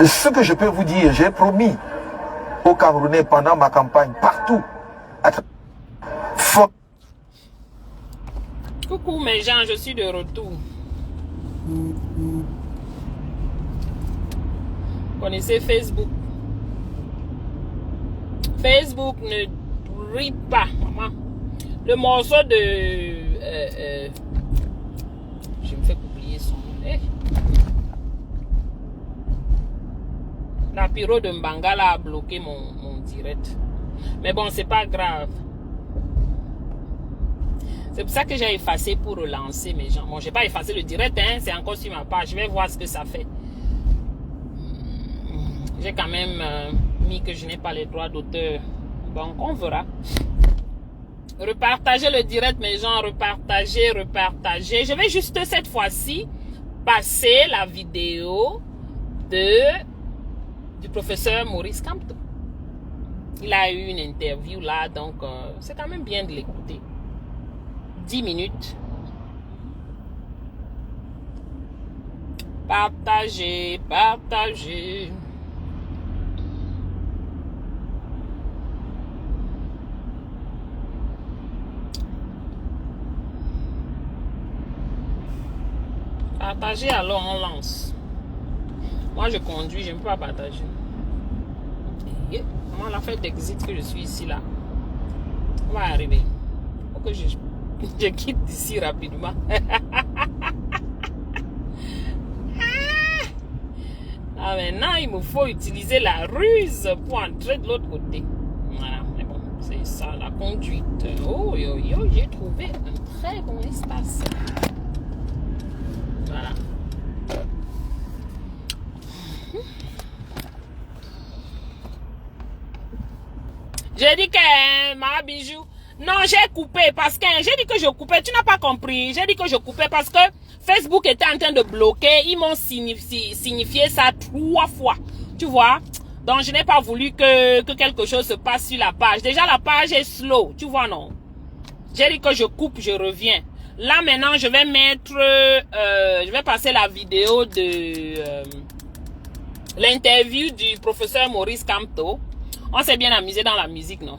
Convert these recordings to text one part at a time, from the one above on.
Ce que je peux vous dire, j'ai promis aux Camerounais pendant ma campagne, partout. Coucou mes gens, je suis de retour. Vous connaissez Facebook? Facebook ne brille pas, maman. Le morceau de... je me fais oublier son nom. La pyro de Mbangala a bloqué mon direct. Mais bon, c'est pas grave. C'est pour ça que j'ai effacé pour relancer mes gens. Bon, j'ai pas effacé le direct, hein, c'est encore sur ma page. Je vais voir ce que ça fait. J'ai quand même mis que je n'ai pas les droits d'auteur. Donc, on verra. Repartagez le direct, mes gens. Repartagez, repartagez. Je vais juste cette fois-ci passer la vidéo du professeur Maurice Kamto. Il a eu une interview là, donc c'est quand même bien de l'écouter. 10 minutes. Partagez, partagez. Partagez, alors on lance. Moi je conduis, je ne peux pas partager. Comment la fête d'exit que je suis ici là? On va arriver. Faut que je quitte d'ici rapidement. Ah, maintenant, il me faut utiliser la ruse pour entrer de l'autre côté. Voilà, mais bon, c'est ça la conduite. Oh, j'ai trouvé un très bon espace. Voilà. J'ai dit que ma bijou. Non, j'ai coupé parce que j'ai dit que je coupais. Tu n'as pas compris. J'ai dit que je coupais parce que Facebook était en train de bloquer. Ils m'ont signifié ça 3 fois. Tu vois? Donc, je n'ai pas voulu que quelque chose se passe sur la page. Déjà, la page est slow. Tu vois, non? J'ai dit que je coupe, je reviens. Là, maintenant, je vais mettre... je vais passer la vidéo de... l'interview du professeur Maurice Kamto. On s'est bien amusé dans la musique, non?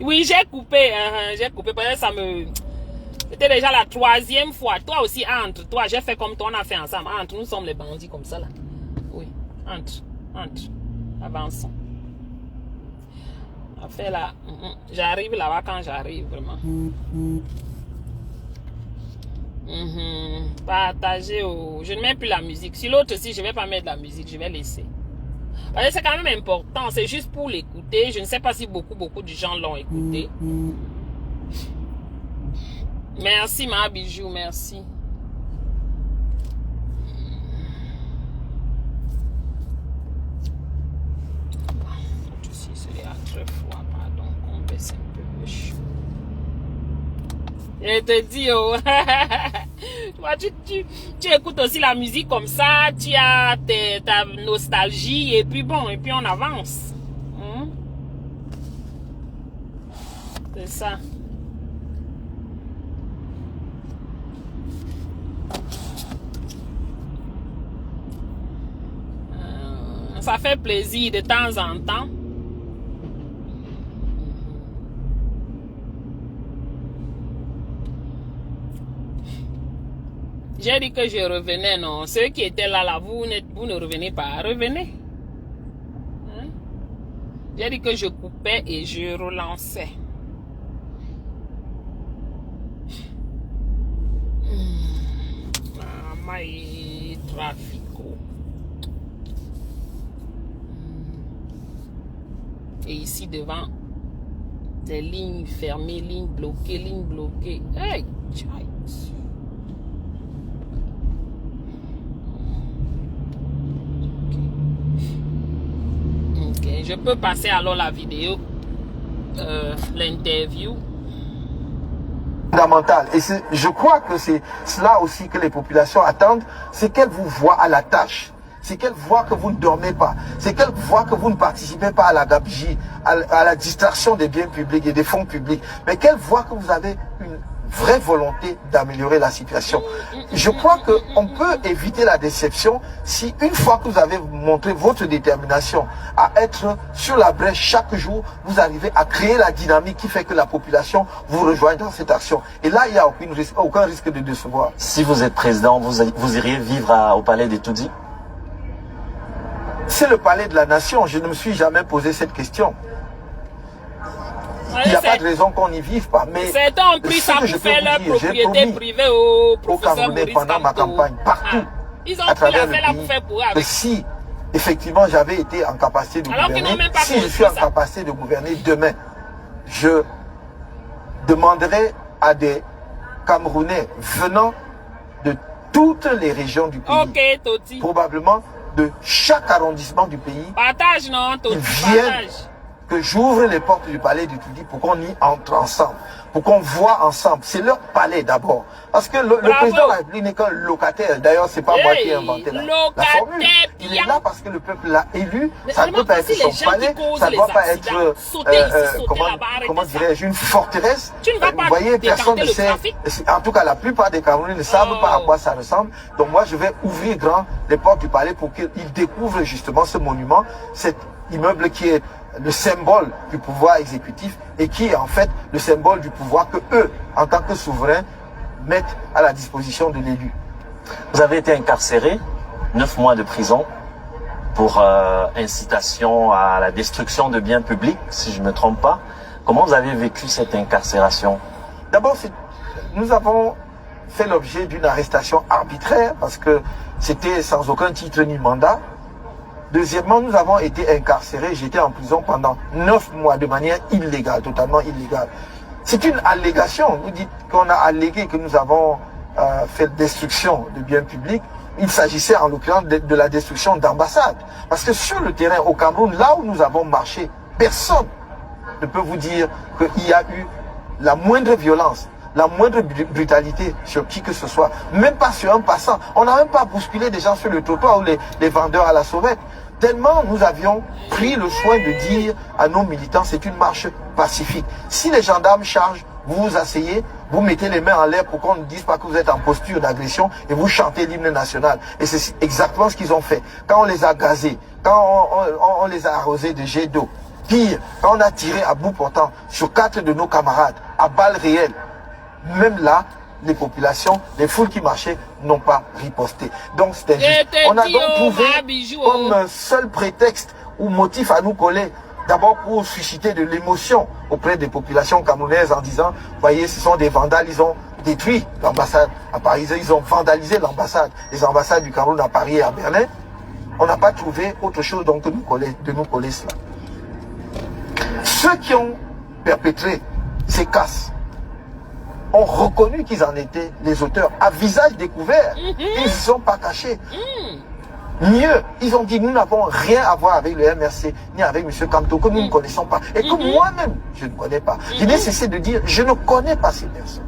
Oui, j'ai coupé, parce que ça me... C'était déjà la 3e fois. Toi aussi, entre. Toi, j'ai fait comme toi, on a fait ensemble. Entre, nous sommes les bandits comme ça, là. Oui, entre. Avançons. On fait là. J'arrive là-bas quand j'arrive, vraiment. Partagez. Je ne mets plus la musique. Sur l'autre aussi, je ne vais pas mettre la musique. Je vais laisser. C'est quand même important, c'est juste pour l'écouter. Je ne sais pas si beaucoup de gens l'ont écouté. Merci ma bijou, merci. Ici, c'est à très froid, pardon, on baisse un peu le chaud. Je te dis, oh. Toi, tu écoutes aussi la musique comme ça, tu as ta nostalgie et puis bon, et puis on avance. C'est ça. Ça fait plaisir de temps en temps. J'ai dit que je revenais, non. Ceux qui étaient là, vous ne revenez pas. Revenez. Hein? J'ai dit que je coupais et je relançais. My trafico. Et ici devant, des lignes fermées, lignes bloquées. Hey, ok, je peux passer alors la vidéo, l'interview. Fondamental. Et je crois que c'est cela aussi que les populations attendent, c'est qu'elles vous voient à la tâche. C'est qu'elles voient que vous ne dormez pas. C'est qu'elles voient que vous ne participez pas à la gabegie, à la distraction des biens publics et des fonds publics. Mais qu'elles voient que vous avez une vraie volonté d'améliorer la situation. Je crois qu'on peut éviter la déception si une fois que vous avez montré votre détermination à être sur la brèche chaque jour, vous arrivez à créer la dynamique qui fait que la population vous rejoigne dans cette action. Et là, il n'y a aucun risque de décevoir. Si vous êtes président, vous iriez vivre au palais des Toudi? C'est le palais de la nation. Je ne me suis jamais posé cette question. Il n'y a pas de raison qu'on n'y vive pas. Mais certains ont pris ça pour faire leur propriété privée au professeur Maurice pendant ma campagne, partout, ils ont à pris travers l'affaire là pour faire pour avec. si effectivement j'avais été en capacité de gouverner, si je suis en capacité de gouverner demain, je demanderai à des Camerounais venant de toutes les régions du pays, Toti. probablement de chaque arrondissement du pays, Partage, non, Toti, viennent, que j'ouvre les portes du palais du Toudi pour qu'on y entre ensemble, pour qu'on voit ensemble. C'est leur palais d'abord. Parce que le président de la République n'est qu'un locataire. D'ailleurs, c'est pas moi qui ai inventé la formule. Il est là parce que le peuple l'a élu. Ça ne peut pas être son palais. Ça ne doit pas être, comment dirais-je, une forteresse. Vous voyez, personne ne sait. En tout cas, la plupart des Camerounais ne savent pas à quoi ça ressemble. Donc moi, je vais ouvrir grand les portes du palais pour qu'ils découvrent justement ce monument, cet immeuble qui est le symbole du pouvoir exécutif et qui est en fait le symbole du pouvoir que eux, en tant que souverains, mettent à la disposition de l'élu. Vous avez été incarcéré, 9 mois de prison pour incitation à la destruction de biens publics, si je ne me trompe pas. Comment vous avez vécu cette incarcération? D'abord, nous avons fait l'objet d'une arrestation arbitraire parce que c'était sans aucun titre ni mandat. Deuxièmement, nous avons été incarcérés. J'étais en prison pendant 9 mois de manière illégale, totalement illégale. C'est une allégation. Vous dites qu'on a allégué que nous avons fait destruction de biens publics. Il s'agissait en l'occurrence de la destruction d'ambassades. Parce que sur le terrain au Cameroun, là où nous avons marché, personne ne peut vous dire qu'il y a eu la moindre violence, la moindre brutalité sur qui que ce soit, même pas sur un passant. On n'a même pas bousculé des gens sur le trottoir ou les vendeurs à la sauvette. Tellement nous avions pris le soin de dire à nos militants, c'est une marche pacifique. Si les gendarmes chargent, vous vous asseyez, vous mettez les mains en l'air pour qu'on ne dise pas que vous êtes en posture d'agression et vous chantez l'hymne national. Et c'est exactement ce qu'ils ont fait. Quand on les a gazés, quand on les a arrosés de jets d'eau, pire, quand on a tiré à bout portant sur 4 de nos camarades à balles réelles, même là, les populations, les foules qui marchaient n'ont pas riposté. Donc c'est injuste. On a donc trouvé comme un seul prétexte ou motif à nous coller, d'abord pour susciter de l'émotion auprès des populations camerounaises en disant, voyez, ce sont des vandales, ils ont détruit l'ambassade à Paris, ils ont vandalisé l'ambassade, les ambassades du Cameroun à Paris et à Berlin. On n'a pas trouvé autre chose donc de nous coller cela. Ceux qui ont perpétré ces casses ont reconnu qu'ils en étaient les auteurs à visage découvert. Ils ne se sont pas cachés. Mieux, ils ont dit nous n'avons rien à voir avec le MRC ni avec M. Kamto que nous ne connaissons pas et que moi-même je ne connais pas. Je n'ai cessé de dire je ne connais pas ces personnes.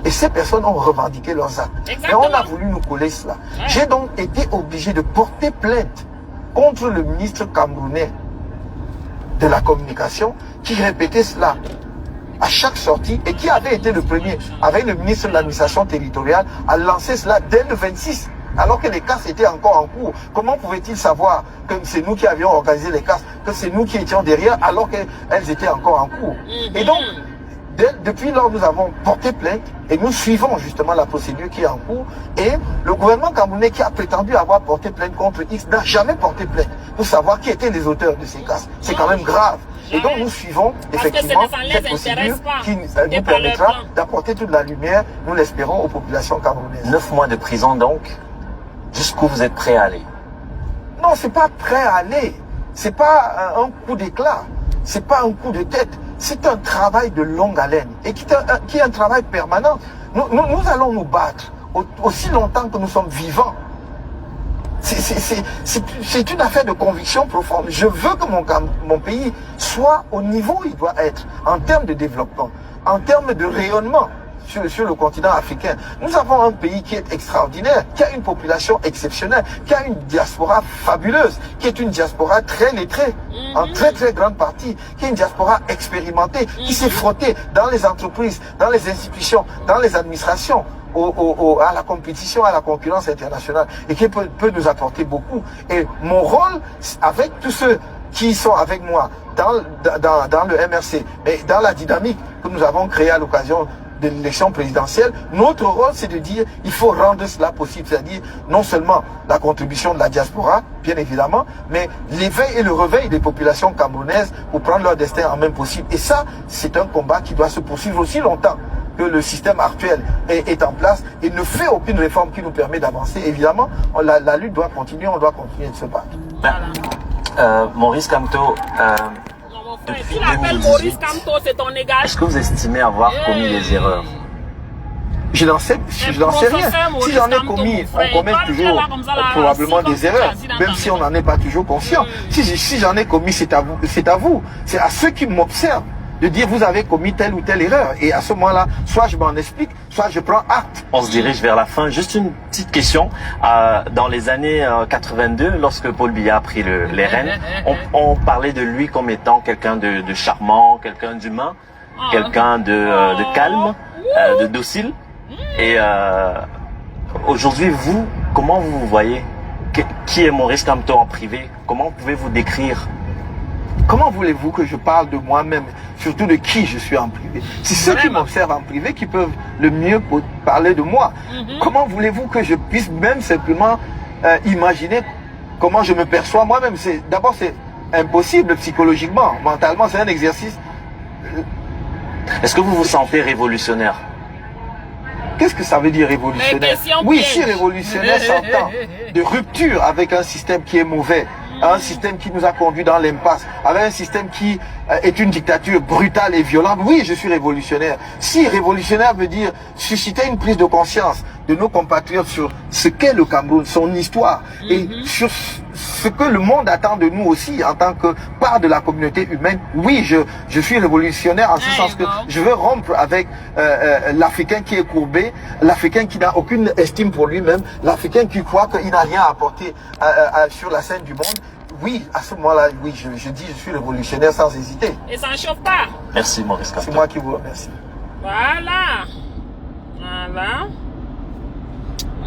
Et ces personnes ont revendiqué leurs actes. Exactement. Et on a voulu nous coller cela. J'ai donc été obligé de porter plainte contre le ministre camerounais de la communication qui répétait cela à chaque sortie et qui avait été le premier, avec le ministre de l'administration territoriale, à lancer cela dès le 26, alors que les casses étaient encore en cours. Comment pouvait-il savoir que c'est nous qui avions organisé les casses, que c'est nous qui étions derrière, alors qu'elles étaient encore en cours? Et donc, depuis lors, nous avons porté plainte et nous suivons justement la procédure qui est en cours. Et le gouvernement camerounais qui a prétendu avoir porté plainte contre X n'a jamais porté plainte pour savoir qui étaient les auteurs de ces casses. C'est quand même grave. Et donc nous suivons effectivement cette procédure qui nous permettra d'apporter toute la lumière, nous l'espérons, aux populations camerounaises. 9 mois de prison donc, jusqu'où vous êtes prêt à aller? Non, c'est pas prêt à aller. C'est pas un coup d'éclat. C'est pas un coup de tête. C'est un travail de longue haleine et qui est un travail permanent. Nous allons nous battre aussi longtemps que nous sommes vivants. C'est une affaire de conviction profonde. Je veux que mon pays soit au niveau où il doit être, en termes de développement, en termes de rayonnement. sur le continent africain. Nous avons un pays qui est extraordinaire, qui a une population exceptionnelle, qui a une diaspora fabuleuse, qui est une diaspora très lettrée, en très très grande partie, qui est une diaspora expérimentée, qui s'est frottée dans les entreprises, dans les institutions, dans les administrations, à la compétition, à la concurrence internationale, et qui peut nous apporter beaucoup. Et mon rôle, avec tous ceux qui sont avec moi dans le MRC, et dans la dynamique que nous avons créée à l'occasion de l'élection présidentielle, notre rôle, c'est de dire il faut rendre cela possible, c'est-à-dire non seulement la contribution de la diaspora, bien évidemment, mais l'éveil et le réveil des populations camerounaises pour prendre leur destin en main possible. Et ça, c'est un combat qui doit se poursuivre aussi longtemps que le système actuel est en place et ne fait aucune réforme qui nous permet d'avancer. Évidemment, la lutte doit continuer, on doit continuer de se battre. Maurice Kamto, tu l'appelles Maurice Kamto, c'est ton égard. Est-ce que vous estimez avoir commis des erreurs? Je n'en sais rien. Si j'en ai commis, on commet toujours probablement des erreurs, même si on n'en est pas toujours conscient. Si j'en ai commis, c'est à vous. C'est à ceux qui m'observent de dire vous avez commis telle ou telle erreur. Et à ce moment-là, soit je m'en explique, soit je prends acte. On se dirige vers la fin. Juste une petite question. Dans les années 82, lorsque Paul Biya a pris les rênes, on parlait de lui comme étant quelqu'un de charmant, quelqu'un d'humain, quelqu'un de calme, de docile. Et aujourd'hui, vous, comment vous vous voyez? Qui est Maurice Kamto en privé? Comment pouvez-vous décrire? Comment voulez-vous que je parle de moi-même, surtout de qui je suis en privé? C'est ceux qui m'observent en privé qui peuvent le mieux parler de moi. Comment voulez-vous que je puisse même simplement imaginer comment je me perçois moi-même? D'abord, c'est impossible psychologiquement, mentalement, c'est un exercice. Est-ce que vous vous sentez révolutionnaire? Qu'est-ce que ça veut dire révolutionnaire? Oui, si révolutionnaire s'entend de rupture avec un système qui est mauvais, un système qui nous a conduits dans l'impasse, avec un système qui est une dictature brutale et violente, oui, je suis révolutionnaire. Si révolutionnaire veut dire susciter une prise de conscience de nos compatriotes sur ce qu'est le Cameroun, son histoire, et sur ce que le monde attend de nous aussi en tant que part de la communauté humaine, oui, je suis révolutionnaire en ce sens que je veux rompre avec l'Africain qui est courbé, l'Africain qui n'a aucune estime pour lui-même, l'Africain qui croit qu'il n'a rien à apporter sur la scène du monde. Oui, à ce moment-là, oui, je dis je suis révolutionnaire sans hésiter. Et ça ne chauffe pas. Merci Maurice Kamto. C'est moi qui vous remercie. Voilà. Voilà.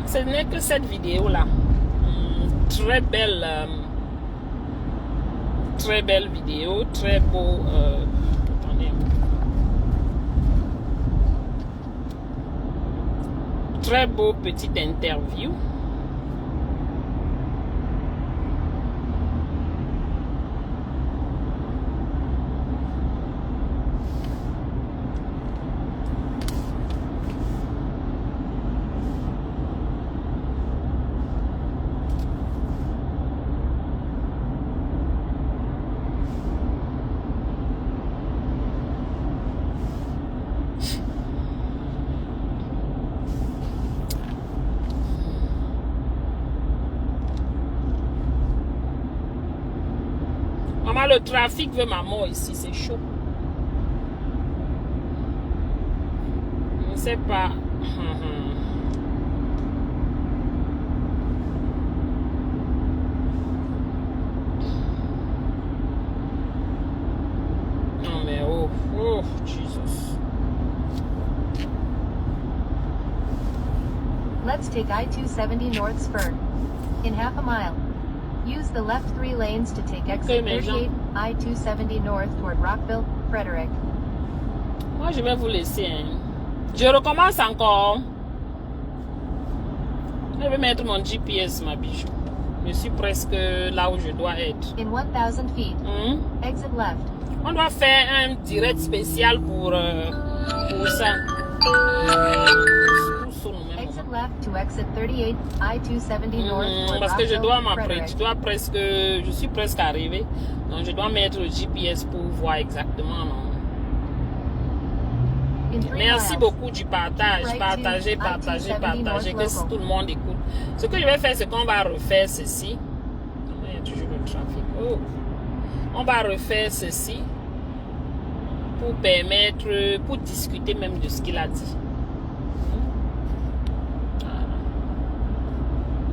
Ce n'est que cette vidéo-là. Très belle vidéo, très beau. Attendez. Très beau petite interview. Maman, le trafic veut ma mort ici, c'est chaud. Je ne sais pas. Non mais oh Jesus. Let's take I-270 North Spur. In half a mile. Use the left 3 lanes to take exit 38, I-270 North toward Rockville, Frederick. Moi, je vais vous laisser. Je recommence encore. Je vais mettre mon GPS, ma bijou. Je suis presque là où je dois être. In 1000 feet, exit left. On doit faire un direct spécial pour ça. Exit left to exit 38, I-270 North. Parce que je dois m'apprêter, je suis presque arrivé. Donc je dois mettre le GPS pour voir exactement. Non? Merci beaucoup du partage. Partagez, que tout le monde écoute. Ce que je vais faire, c'est qu'on va refaire ceci. Il y a toujours le trafic. Oh. On va refaire ceci pour permettre, pour discuter même de ce qu'il a dit.